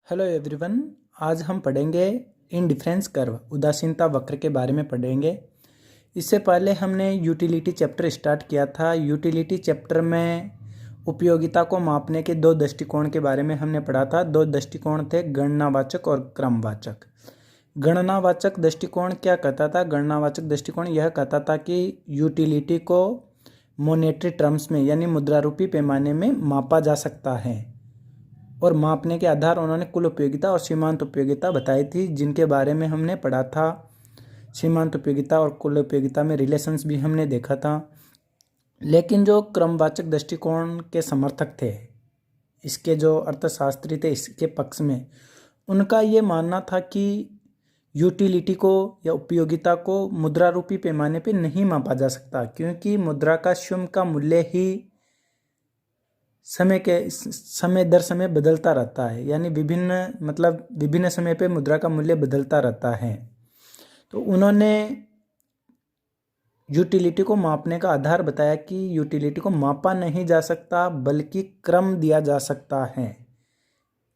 Hello everyone. आज हम पढ़ेंगे इनडिफरेंस कर्व उदासीनता वक्र के बारे में पढ़ेंगे। इससे पहले हमने यूटिलिटी चैप्टर स्टार्ट किया था। यूटिलिटी चैप्टर में उपयोगिता को मापने के दो दृष्टिकोण के बारे में हमने पढ़ा था। दो दृष्टिकोण थे, गणनावाचक और क्रमवाचक। गणनावाचक दृष्टिकोण क्या कहता था? गणनावाचक दृष्टिकोण यह कहता था कि यूटिलिटी को मॉनेटरी टर्म्स में यानी मुद्रारूपी पैमाने में मापा जा सकता है, और मापने के आधार उन्होंने कुल उपयोगिता और सीमांत उपयोगिता बताई थी, जिनके बारे में हमने पढ़ा था। सीमांत उपयोगिता और कुल उपयोगिता में रिलेशंस भी हमने देखा था। लेकिन जो क्रमवाचक दृष्टिकोण के समर्थक थे, इसके जो अर्थशास्त्री थे इसके पक्ष में, उनका ये मानना था कि यूटिलिटी को या उपयोगिता को मुद्रारूपी पैमाने पे नहीं मापा जा सकता, क्योंकि मुद्रा का स्वयं का मूल्य ही समय दर समय बदलता रहता है, यानी विभिन्न समय पे मुद्रा का मूल्य बदलता रहता है। तो उन्होंने यूटिलिटी को मापने का आधार बताया कि यूटिलिटी को मापा नहीं जा सकता, बल्कि क्रम दिया जा सकता है।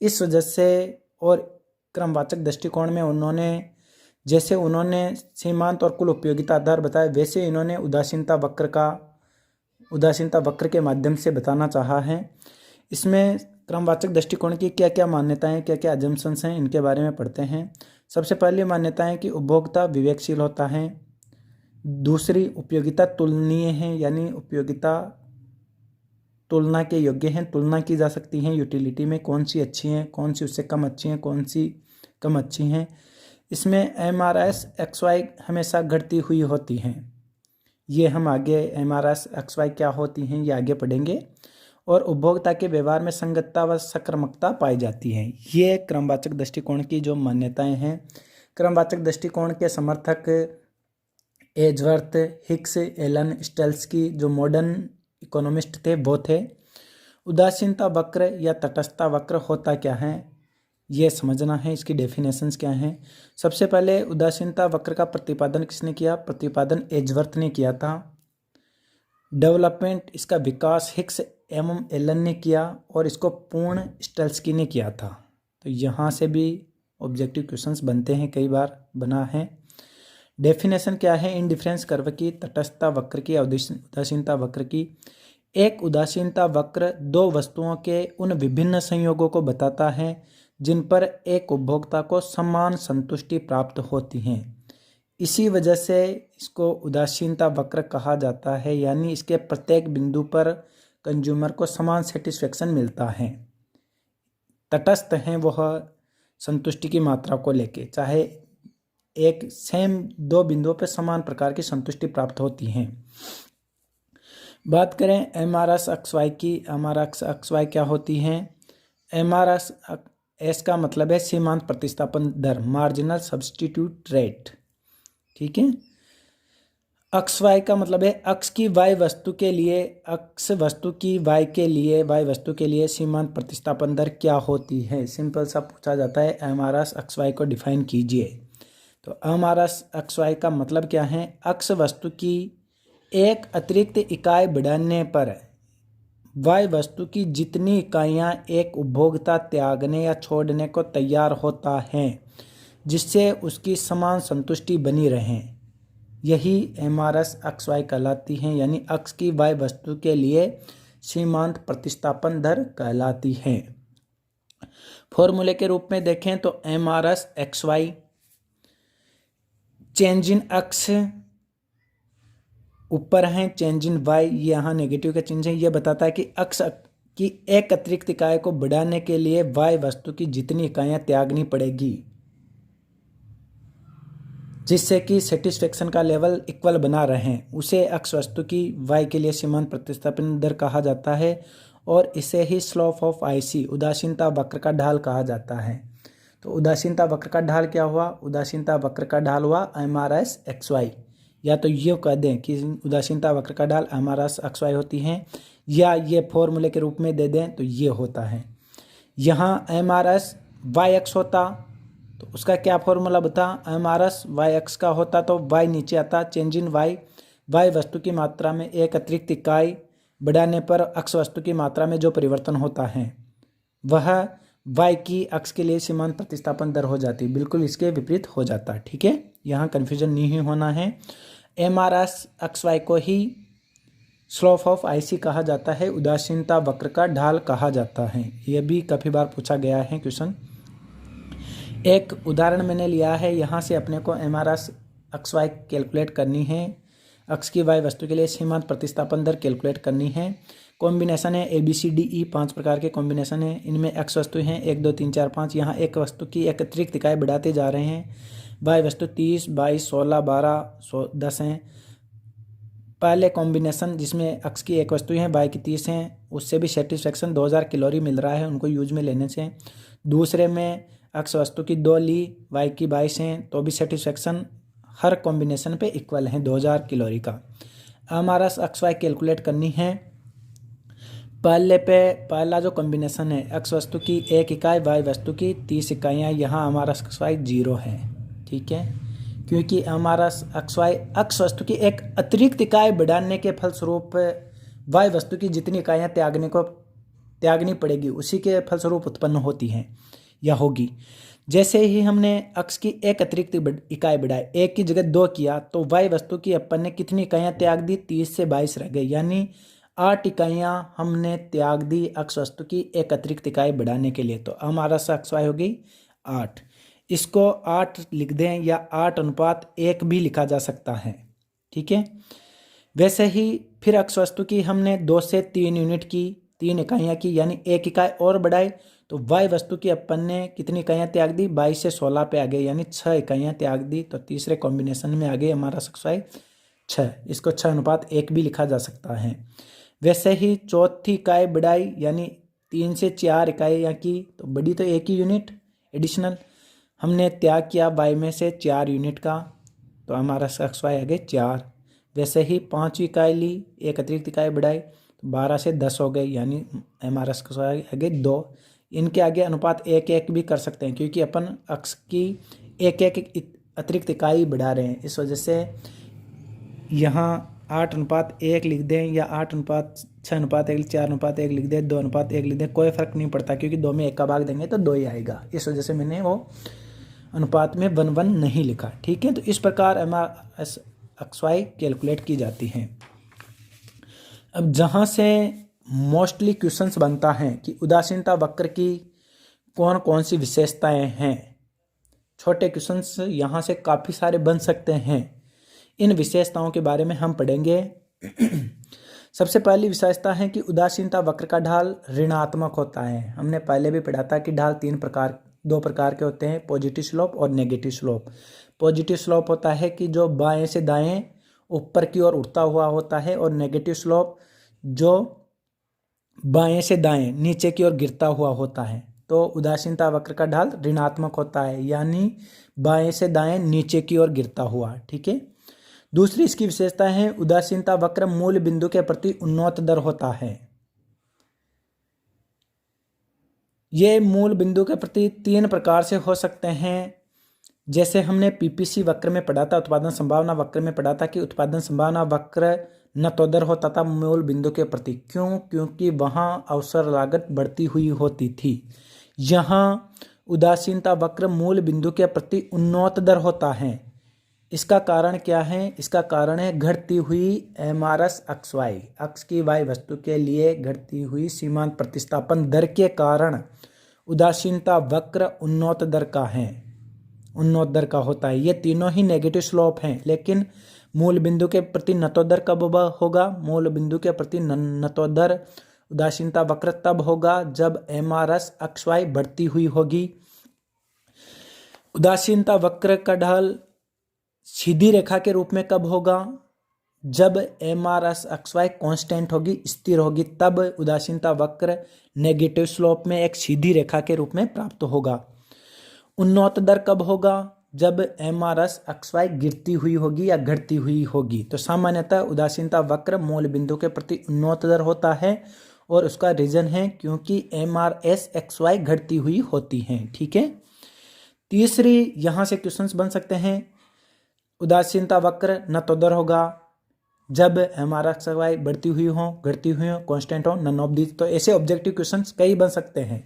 इस वजह से, और क्रमवाचक दृष्टिकोण में उन्होंने सीमांत और कुल उपयोगिता आधार बताया, वैसे इन्होंने उदासीनता वक्र के माध्यम से बताना चाहा है। इसमें क्रमवाचक दृष्टिकोण की क्या क्या मान्यताएं, क्या क्या अजम्पशंस हैं, इनके बारे में पढ़ते हैं। सबसे पहली मान्यता है कि उपभोक्ता विवेकशील होता है। दूसरी, उपयोगिता तुलनीय है, यानी उपयोगिता तुलना के योग्य हैं, तुलना की जा सकती हैं यूटिलिटी में, कौन सी अच्छी हैं, कौन सी उससे कम अच्छी हैं, कौन सी कम अच्छी हैं। इसमें MRS XY हमेशा घटती हुई होती हैं। ये हम आगे MRS XY क्या होती हैं ये आगे पढ़ेंगे। और उपभोक्ता के व्यवहार में संगतता व सकारात्मकता पाई जाती है। ये क्रमवाचक दृष्टिकोण की जो मान्यताएं हैं। क्रमवाचक दृष्टिकोण के समर्थक एजवर्थ, हिक्स, एलन स्टेल्स्की जो मॉडर्न इकोनॉमिस्ट थे वो थे। उदासीनता वक्र या तटस्थता वक्र होता क्या है ये समझना है, इसकी डेफिनेशंस क्या हैं। सबसे पहले उदासीनता वक्र का प्रतिपादन किसने किया? प्रतिपादन एजवर्थ ने किया था। डेवलपमेंट, इसका विकास हिक्स एवं एलन ने किया, और इसको पूर्ण स्टेल्स्की ने किया था। तो यहाँ से भी ऑब्जेक्टिव क्वेश्चंस बनते हैं, कई बार बना है। डेफिनेशन क्या है इनडिफरेंस कर्व की, तटस्थता वक्र की, उदासीनता वक्र की? एक उदासीनता वक्र दो वस्तुओं के उन विभिन्न संयोगों को बताता है जिन पर एक उपभोक्ता को समान संतुष्टि प्राप्त होती है। इसी वजह से इसको उदासीनता वक्र कहा जाता है, यानी इसके प्रत्येक बिंदु पर कंज्यूमर को समान सेटिस्फेक्शन मिलता है। तटस्थ हैं वह संतुष्टि की मात्रा को लेके, चाहे एक सेम दो बिंदुओं पर समान प्रकार की संतुष्टि प्राप्त होती है। बात करें MRS XY की। MRS XY क्या होती हैं? MRS S का मतलब है सीमांत प्रतिस्थापन दर, मार्जिनल सब्स्टिट्यूट रेट, ठीक है। XY का मतलब है अक्ष की y वस्तु के लिए, अक्ष वस्तु की y वस्तु के लिए सीमांत प्रतिस्थापन दर क्या होती है? सिंपल सा पूछा जाता है MRS XY को डिफाइन कीजिए। तो MRS XY का मतलब क्या है? अक्ष वस्तु की एक अतिरिक्त इकाई बढ़ाने पर y वस्तु की जितनी इकाइयाँ एक उपभोक्ता त्यागने या छोड़ने को तैयार होता है, जिससे उसकी समान संतुष्टि बनी रहे, यही MRS XY कहलाती हैं, यानी अक्ष की y वस्तु के लिए सीमांत प्रतिस्थापन दर कहलाती है। फॉर्मूले के रूप में देखें तो MRS XY चेंज इन अक्ष ऊपर है, चेंज इन y ये यहाँ नेगेटिव का चिन्ह है। ये बताता है कि अक्ष की एक अतिरिक्त इकाई को बढ़ाने के लिए y वस्तु की जितनी इकाइयाँ त्यागनी पड़ेगी, जिससे कि सेटिस्फेक्शन का लेवल इक्वल बना रहे, उसे अक्ष वस्तु की y के लिए सीमांत प्रतिस्थापन दर कहा जाता है। और इसे ही स्लोप ऑफ IC उदासीनता वक्र का ढाल कहा जाता है। तो उदासीनता वक्र का ढाल क्या हुआ? उदासीनता वक्र का ढाल हुआ MRS XY। या तो ये कह दें कि उदासीनता वक्र का ढाल MRS XY होती है, या ये फॉर्मूले के रूप में दे दें तो ये होता है। यहाँ MRS YX होता तो उसका क्या फॉर्मूला बता? MRS YX का होता तो y नीचे आता, चेंज इन y वस्तु की मात्रा में एक अतिरिक्त इकाई बढ़ाने पर अक्ष वस्तु की मात्रा में जो परिवर्तन होता है वह वाई की अक्ष के लिए सीमांत प्रतिस्थापन दर हो जाती है, बिल्कुल इसके विपरीत हो जाता है। ठीक है, यहाँ कन्फ्यूजन नहीं होना है। एमआरएस अक्ष वाई को ही स्लोप ऑफ आईसी कहा जाता है, उदासीनता वक्र का ढाल कहा जाता है। यह भी काफ़ी बार पूछा गया है क्वेश्चन। एक उदाहरण मैंने लिया है, यहाँ से अपने को एमआरएस अक्ष वाई कैलकुलेट करनी है, अक्ष की वाई वस्तु के लिए सीमांत प्रतिस्थापन दर कैलकुलेट करनी है। कॉम्बिनेशन है ABCDE, 5 प्रकार के कॉम्बिनेशन है, इनमें एक्स वस्तु हैं 1 2 3 4 5। यहाँ एक वस्तु की एक अतिरिक्त इकाई बढ़ाते जा रहे हैं। वाई वस्तु 30 22 16 12 10 हैं। पहले कॉम्बिनेशन जिसमें अक्ष की एक वस्तु है, वाई की 30 हैं, उससे भी सेटिस्फेक्शन 2000 कैलोरी मिल रहा है उनको यूज में लेने से। दूसरे में अक्ष वस्तु की 2 ली, वाई की 22 हैं, तो भी सेटिस्फेक्शन हर कॉम्बिनेशन पे इक्वल है 2000 कैलोरी का। हमारा अक्ष वाई कैलकुलेट करनी है। पहला जो कॉम्बिनेशन है, अक्ष वस्तु की 1 इकाई, वाई वस्तु की 30 इकाइयाँ, यहाँ हमारा अक्ष वाई 0 है। ठीक है, क्योंकि हमारा अक्ष वाई अक्ष वस्तु की एक अतिरिक्त इकाई बढ़ाने के फलस्वरूप वाई वस्तु की जितनी इकाइयाँ त्यागनी पड़ेगी उसी के फलस्वरूप उत्पन्न होती हैं या होगी। जैसे ही हमने अक्ष की एक अतिरिक्त इकाई बढ़ाई, 1 की जगह 2 किया, तो वाई वस्तु की अपन ने कितनी इकाइयाँ त्याग दी, 30 से 22 रह गई, यानी 8 इकाइयाँ हमने त्याग दी अक्ष वस्तु की एक अतिरिक्त इकाई बढ़ाने के लिए। तो हमारा अक्ष वाई हो गई 8। इसको 8 लिख दें या 8:1 भी लिखा जा सकता है। ठीक है, वैसे ही फिर अक्ष वस्तु की हमने 2 से 3 यूनिट की, 3 इकाइयाँ की, यानी 1 इकाई और बढ़ाई, तो वाई वस्तु की अपन ने कितनी इकाइयाँ त्याग दी, 22 से 16 पे आ गए, यानी 6 इकाइयाँ त्याग दी। तो तीसरे कॉम्बिनेशन में आ गई हमारा अक्ष वाई 6। इसको 6:1 भी लिखा जा सकता है। वैसे ही चौथी इकाई बढ़ाई, यानी 3 से 4 इकाइयाँ की, तो बड़ी तो 1 ही यूनिट एडिशनल हमने त्याग किया वाई में से 4 यूनिट का, तो हमारा अक्ष वाई आ गए 4। वैसे ही 5वीं इकाई ली, एक अतिरिक्त इकाई बढ़ाई, तो 12 से 10 हो गई, यानी हमारा अक्ष वाई आ गए 2। इनके आगे अनुपात 1:1 भी कर सकते हैं, क्योंकि अपन अक्ष की 1:1 अतिरिक्त इकाई बढ़ा रहे हैं, इस वजह से यहाँ 8:1 लिख दें या 8:6:1, 4:1 लिख दें, 2:1 लिख दें, कोई फर्क नहीं पड़ता, क्योंकि 2 में 1 का भाग देंगे तो 2 ही आएगा। इस वजह से मैंने वो अनुपात में 1:1 नहीं लिखा। ठीक है, तो इस प्रकार अक्ष वाई कैलकुलेट की जाती है। अब जहाँ से मोस्टली क्वेश्चंस बनता है कि उदासीनता वक्र की कौन कौन सी विशेषताएं हैं, छोटे क्वेश्चंस यहाँ से काफ़ी सारे बन सकते हैं। इन विशेषताओं के बारे में हम पढ़ेंगे। सबसे पहली विशेषता है कि उदासीनता वक्र का ढाल ऋणात्मक होता है। हमने पहले भी पढ़ा था कि ढाल 2 प्रकार के होते हैं, पॉजिटिव स्लोप और नेगेटिव स्लोप। पॉजिटिव स्लोप होता है कि जो बाएं से दाएं ऊपर की ओर उठता हुआ होता है, और नेगेटिव स्लोप जो बाएं से दाएं नीचे की ओर गिरता हुआ होता है। तो उदासीनता वक्र का ढाल ऋणात्मक होता है, यानी बाएं से दाएं नीचे की ओर गिरता हुआ। ठीक है, दूसरी इसकी विशेषता है उदासीनता वक्र मूल बिंदु के प्रति उन्नतदर होता है। ये मूल बिंदु के प्रति 3 प्रकार से हो सकते हैं। जैसे हमने PPC वक्र में पढ़ा था, उत्पादन संभावना वक्र में पढ़ा था कि उत्पादन संभावना वक्र नतोदर होता था मूल बिंदु के प्रति। क्यों? क्योंकि वहाँ अवसर लागत बढ़ती हुई होती थी। यहाँ उदासीनता वक्र मूल बिंदु के प्रति उन्नतदर होता है। इसका कारण क्या है? इसका कारण है घटती हुई एमआरएस अक्ष वाई, अक्ष की वाई वस्तु के लिए घटती हुई सीमांत प्रतिस्थापन दर के कारण उदासीनता वक्र उन्नत दर का होता है। ये तीनों ही नेगेटिव स्लोप हैं, लेकिन मूल बिंदु के प्रति नतोदर कब होगा? मूल बिंदु के प्रति नतोदर उदासीनता वक्र तब होगा जब एमआरएस अक्ष वाई बढ़ती हुई होगी। उदासीनता वक्र का ढाल सीधी रेखा के रूप में कब होगा? जब एमआरएस अक्ष वाई कांस्टेंट होगी, स्थिर होगी, तब उदासीनता वक्र नेगेटिव स्लोप में एक सीधी रेखा के रूप में प्राप्त होगा। उन्नत दर कब होगा? जब एमआरएस अक्ष वाई गिरती हुई होगी या घटती हुई होगी। तो सामान्यतः उदासीनता वक्र मूल बिंदु के प्रति उन्नत दर होता है, और उसका रीजन है क्योंकि एमआरएस अक्ष वाई घटती हुई होती हैं। ठीक है, तीसरी यहाँ से क्वेश्चंस बन सकते हैं, उदासीनता वक्र नतोदर होगा जब हमारा अक्ष वाई बढ़ती हुई हो, घटती हुई हो, कांस्टेंट हो, नन ऑफ दीज। तो ऐसे ऑब्जेक्टिव क्वेश्चंस कई बन सकते हैं।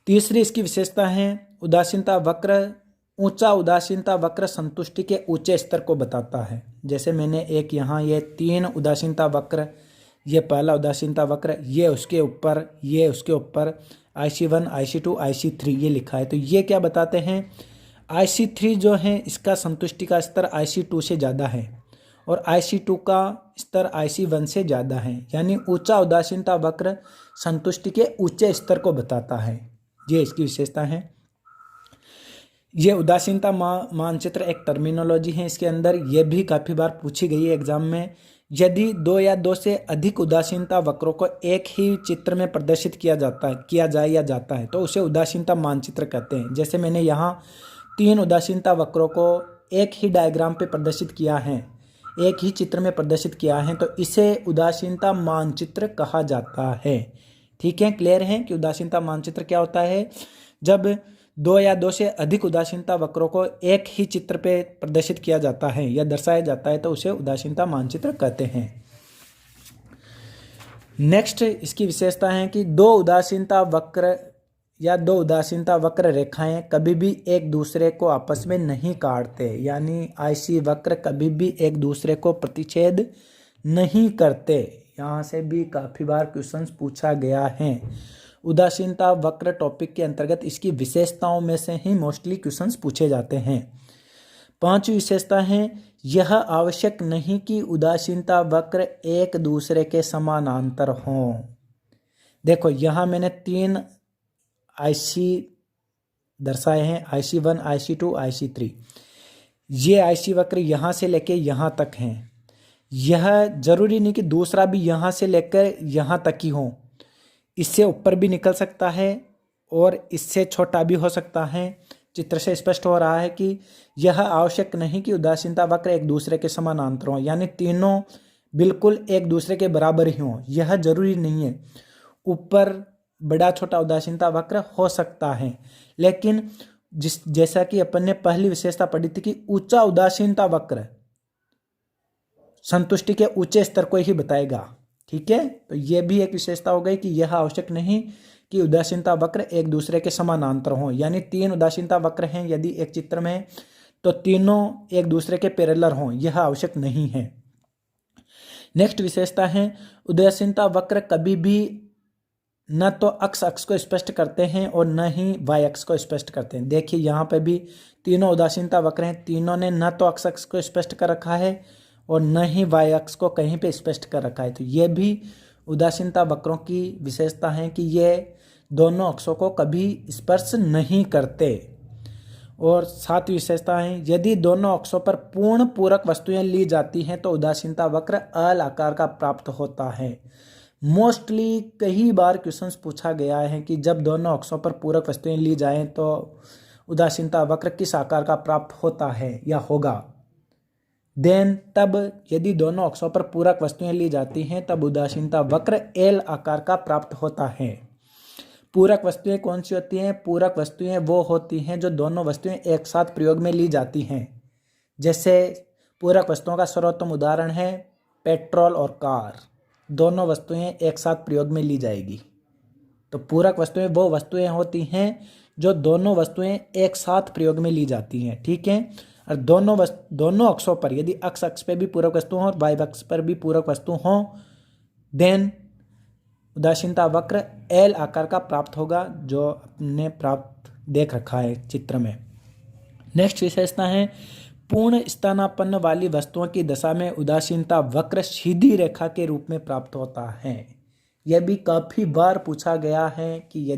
तीसरी इसकी विशेषता है उदासीनता वक्र। ऊंचा उदासीनता वक्र संतुष्टि के ऊंचे स्तर को बताता है। जैसे मैंने एक यहाँ ये 3 उदासीनता वक्र, ये पहला उदासीनता वक्र, ये उसके ऊपर, ये उसके ऊपर IC1, IC2, IC3 ये लिखा है। तो ये क्या बताते हैं, IC3 जो है इसका संतुष्टि का स्तर IC2 से ज़्यादा है और IC2 का स्तर IC1 से ज़्यादा है। यानी ऊंचा उदासीनता वक्र संतुष्टि के ऊंचे स्तर को बताता है। ये इसकी विशेषता है। ये उदासीनता मानचित्र एक टर्मिनोलॉजी है इसके अंदर, ये भी काफ़ी बार पूछी गई है एग्जाम में। यदि 2 या 2 से अधिक उदासीनता वक्रों को एक ही चित्र में प्रदर्शित किया जाता है तो उसे उदासीनता मानचित्र कहते हैं। जैसे मैंने यहाँ 3 उदासीनता वक्रों को एक ही डायग्राम पे प्रदर्शित किया है, एक ही चित्र में प्रदर्शित किया है, तो इसे उदासीनता मानचित्र कहा जाता है। ठीक है, क्लियर है कि उदासीनता मानचित्र क्या होता है। जब 2 या 2 से अधिक उदासीनता वक्रों को एक ही चित्र पे प्रदर्शित किया जाता है या दर्शाया जाता है तो उसे उदासीनता मानचित्र कहते हैं। नेक्स्ट इसकी विशेषता है कि 2 उदासीनता वक्र या 2 उदासीनता वक्र रेखाएं कभी भी एक दूसरे को आपस में नहीं काटते। यानी IC वक्र कभी भी एक दूसरे को प्रतिच्छेद नहीं करते। यहाँ से भी काफ़ी बार क्वेश्चंस पूछा गया है। उदासीनता वक्र टॉपिक के अंतर्गत इसकी विशेषताओं में से ही मोस्टली क्वेश्चंस पूछे जाते हैं। 5वीं विशेषता है यह आवश्यक नहीं कि उदासीनता वक्र एक दूसरे के समानांतर हों। देखो यहाँ मैंने 3 IC दर्शाए हैं, IC1, IC2, IC3। ये IC वक्र यहाँ से लेके यहाँ तक हैं। यह जरूरी नहीं कि दूसरा भी यहाँ से लेकर यहाँ तक ही हो, इससे ऊपर भी निकल सकता है और इससे छोटा भी हो सकता है। चित्र से स्पष्ट हो रहा है कि यह आवश्यक नहीं कि उदासीनता वक्र एक दूसरे के समानांतर हों, यानी तीनों बिल्कुल एक दूसरे के बराबर ही हों, यह जरूरी नहीं है। ऊपर बड़ा छोटा उदासीनता वक्र हो सकता है, लेकिन जैसा कि अपन ने पहली विशेषता पढ़ी थी कि ऊंचा उदासीनता वक्र संतुष्टि के ऊंचे स्तर को ही बताएगा। ठीक है, तो यह भी एक विशेषता हो गई कि यह आवश्यक नहीं कि उदासीनता वक्र एक दूसरे के समानांतर हों। यानी 3 उदासीनता वक्र हैं यदि एक चित्र में, तो तीनों एक दूसरे के पैरेलल हों, यह आवश्यक नहीं है। नेक्स्ट विशेषता है उदासीनता वक्र कभी भी न तो अक्ष को स्पष्ट करते हैं और न ही वाई अक्ष को स्पष्ट करते हैं। देखिए यहाँ पे भी तीनों उदासीनता वक्र हैं, तीनों ने न तो अक्ष को स्पष्ट कर रखा है और न ही वाई अक्ष को कहीं पे स्पष्ट कर रखा है। तो ये भी उदासीनता वक्रों की विशेषता है कि ये दोनों अक्षों को कभी स्पर्श नहीं करते। और 7वीं विशेषता है यदि दोनों अक्षों पर पूर्ण पूरक वस्तुएं ली जाती हैं तो उदासीनता वक्र अल आकार का प्राप्त होता है। मोस्टली कई बार क्वेश्चंस पूछा गया है कि जब दोनों अक्षों पर पूरक वस्तुएं ली जाएं तो उदासीनता वक्र किस आकार का प्राप्त होता है या होगा। तब यदि दोनों अक्षों पर पूरक वस्तुएं ली जाती हैं तब उदासीनता वक्र एल आकार का प्राप्त होता है। पूरक वस्तुएं कौन सी होती हैं? पूरक वस्तुएं वो होती हैं जो दोनों वस्तुएं एक साथ प्रयोग में ली जाती हैं। जैसे पूरक वस्तुओं का सर्वोत्तम उदाहरण है पेट्रोल और कार, दोनों वस्तुएं एक साथ प्रयोग में ली जाएगी। तो पूरक वस्तुएं वो वस्तुएं होती हैं जो दोनों वस्तुएं एक साथ प्रयोग में ली जाती हैं। ठीक है, और दोनों अक्षों पर यदि अक्ष पे भी पूरक वस्तु हो और वाई अक्ष पर भी पूरक वस्तु हो देन उदासीनता वक्र एल आकार का प्राप्त होगा, जो आपने प्राप्त देख रखा है चित्र में। नेक्स्ट विशेषता है पूर्ण स्थानापन्न वाली वस्तुओं की दशा में उदासीनता वक्र सीधी रेखा के रूप में प्राप्त होता है। यह भी काफी बार पूछा गया है कि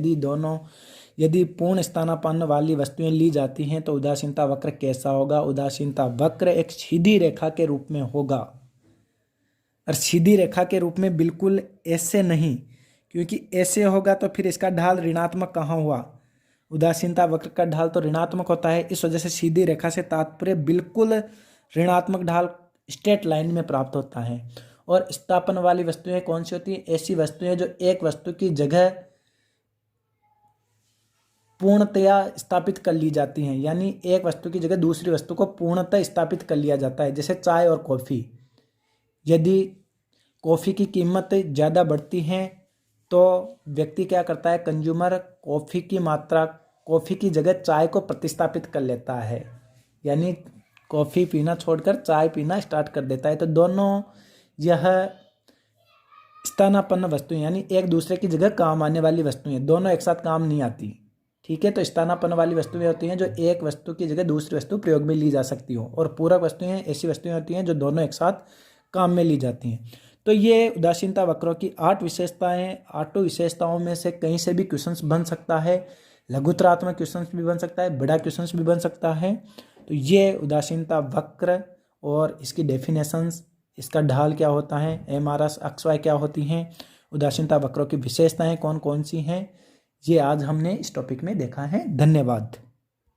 यदि पूर्ण स्थानापन्न वाली वस्तुएं ली जाती हैं तो उदासीनता वक्र कैसा होगा। उदासीनता वक्र एक सीधी रेखा के रूप में होगा, और सीधी रेखा के रूप में बिल्कुल ऐसे नहीं, क्योंकि ऐसे होगा तो फिर इसका ढाल ऋणात्मक कहाँ हुआ। उदासीनता वक्र का ढाल तो ऋणात्मक होता है, इस वजह से सीधी रेखा से तात्पर्य बिल्कुल ऋणात्मक ढाल स्ट्रेट लाइन में प्राप्त होता है। और स्थापन वाली वस्तुएं कौन सी होती हैं? ऐसी वस्तुएं जो एक वस्तु की जगह पूर्णतया स्थापित कर ली जाती हैं, यानी एक वस्तु की जगह दूसरी वस्तु को पूर्णतः स्थापित कर लिया जाता है। जैसे चाय और कॉफ़ी, यदि कॉफ़ी की कीमत ज़्यादा बढ़ती है तो व्यक्ति क्या करता है, कंज्यूमर कॉफ़ी की मात्रा, कॉफ़ी की जगह चाय को प्रतिस्थापित कर लेता है, यानी कॉफ़ी पीना छोड़कर चाय पीना स्टार्ट कर देता है। तो दोनों यह स्थानापन्न वस्तुएं, यानी एक दूसरे की जगह काम आने वाली वस्तुएं, दोनों एक साथ काम नहीं आती। ठीक है, तो स्थानापन्न वाली वस्तुएं होती हैं जो एक वस्तु की जगह दूसरी वस्तु प्रयोग में ली जा सकती हो, और पूरक वस्तुएं ऐसी वस्तुएं होती हैं जो दोनों एक साथ काम में ली जाती हैं। तो ये उदासीनता वक्रों की 8 विशेषताएं, 8 विशेषताओं में से कहीं से भी क्वेश्चंस बन सकता है। लघुतरात्मक क्वेश्चंस भी बन सकता है, बड़ा क्वेश्चंस भी बन सकता है। तो ये उदासीनता वक्र और इसकी डेफिनेशंस, इसका ढाल क्या होता है, MRS XY क्या होती हैं, उदासीनता वक्रों की विशेषताएं कौन कौन सी हैं, ये आज हमने इस टॉपिक में देखा है। धन्यवाद।